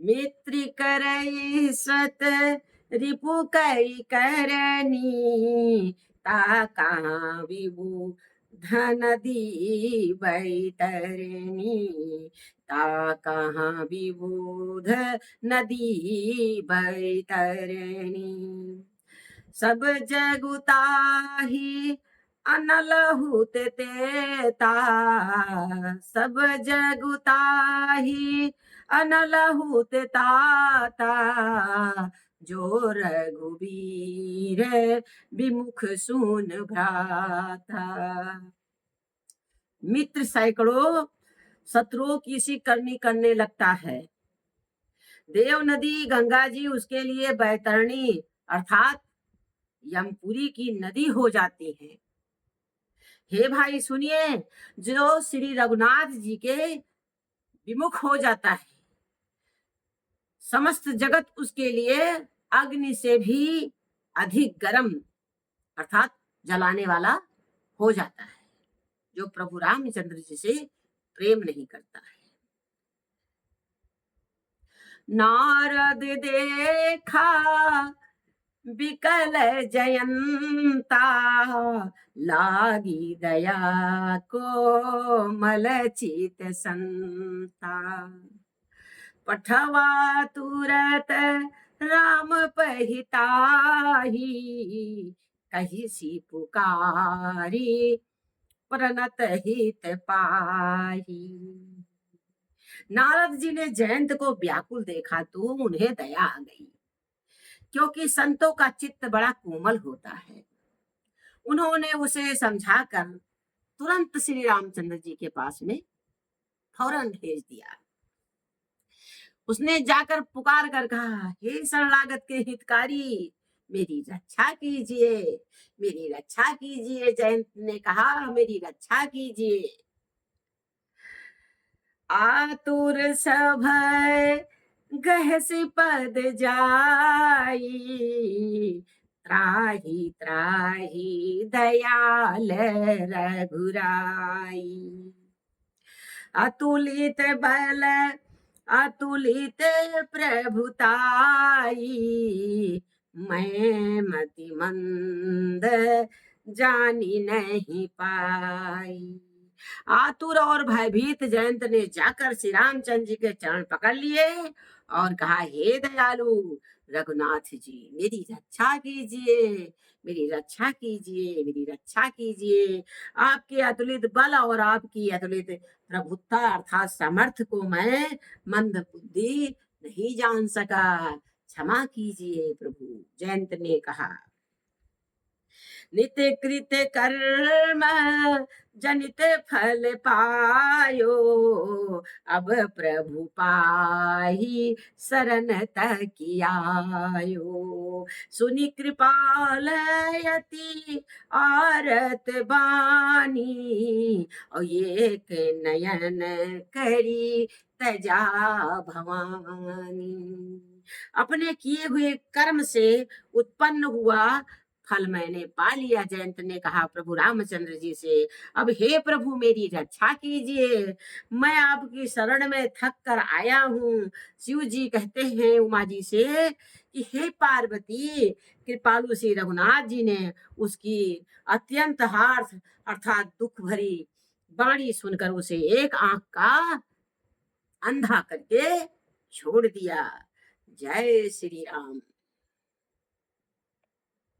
मित्र करई स्वत रिपु कई करनी, ता कहाँ विभु धन दी बैतरनी, ता कहाँ विबुध नदी बैतरनी। सब जगुताही अनल हुते तेता, सब जगुताही अनल हुते ताता, जो रघुबीर विमुख सुन भ्राता। मित्र सैकड़ों शत्रुओं की सी करनी करने लगता है। देव नदी गंगा जी उसके लिए बैतरणी अर्थात यमपुरी की नदी हो जाती है। हे भाई सुनिए, जो श्री रघुनाथ जी के विमुख हो जाता है, समस्त जगत उसके लिए अग्नि से भी अधिक गर्म अर्थात जलाने वाला हो जाता है, जो प्रभु रामचंद्र जी से प्रेम नहीं करता है। नारद देखा विकल जयंता, लागी दया को मलचित संता, पठवा तुरत राम पहिताही, कही सी पुकारी प्रणत हित पाही। नारद जी ने जयंत को व्याकुल देखा तो उन्हें दया आ गई, क्योंकि संतों का चित्त बड़ा कोमल होता है। उन्होंने उसे समझाकर तुरंत श्री रामचंद्र जी के पास में फौरन भेज दिया। उसने जाकर पुकार कर कहा, हे शरणागत के हितकारी, मेरी रक्षा कीजिए, मेरी रक्षा कीजिए। जयंत ने कहा, मेरी रक्षा कीजिए। आतुर सभय गहसी पद जाई, त्राही त्राही दयाल रघुराई। अतुलित बल अतुलित प्रभुताई, मैं मति मंद जानी नहीं पाई। आतुर और भयभीत जयंत ने जाकर श्री रामचंद्र जी के चरण पकड़ लिए और कहा, हे दयालु रघुनाथ जी, मेरी रक्षा कीजिए, मेरी रक्षा कीजिए, मेरी रक्षा कीजिए। आपके अतुलित बल और आपकी अतुलित प्रभुता अर्थात सामर्थ्य को मैं मंद बुद्धि नहीं जान सका, क्षमा कीजिए प्रभु। जयंत ने कहा, नित्य कृत कर्म जनित फल पायो, अब प्रभु पाही शरण तकियायो। सुनि कृपालयति आरत बानी, और एक नयन करी तजा भवानी। अपने किए हुए कर्म से उत्पन्न हुआ फल मैंने पा लिया। जयंत ने कहा प्रभु रामचंद्र जी से, अब हे प्रभु मेरी रक्षा कीजिए, मैं आपकी शरण में थक कर आया हूँ। शिव जी कहते हैं उमा जी से कि हे पार्वती, कृपालु श्री रघुनाथ जी ने उसकी अत्यंत हार्थ अर्थात दुख भरी वाणी सुनकर उसे एक आंख का अंधा करके छोड़ दिया। जय श्री राम।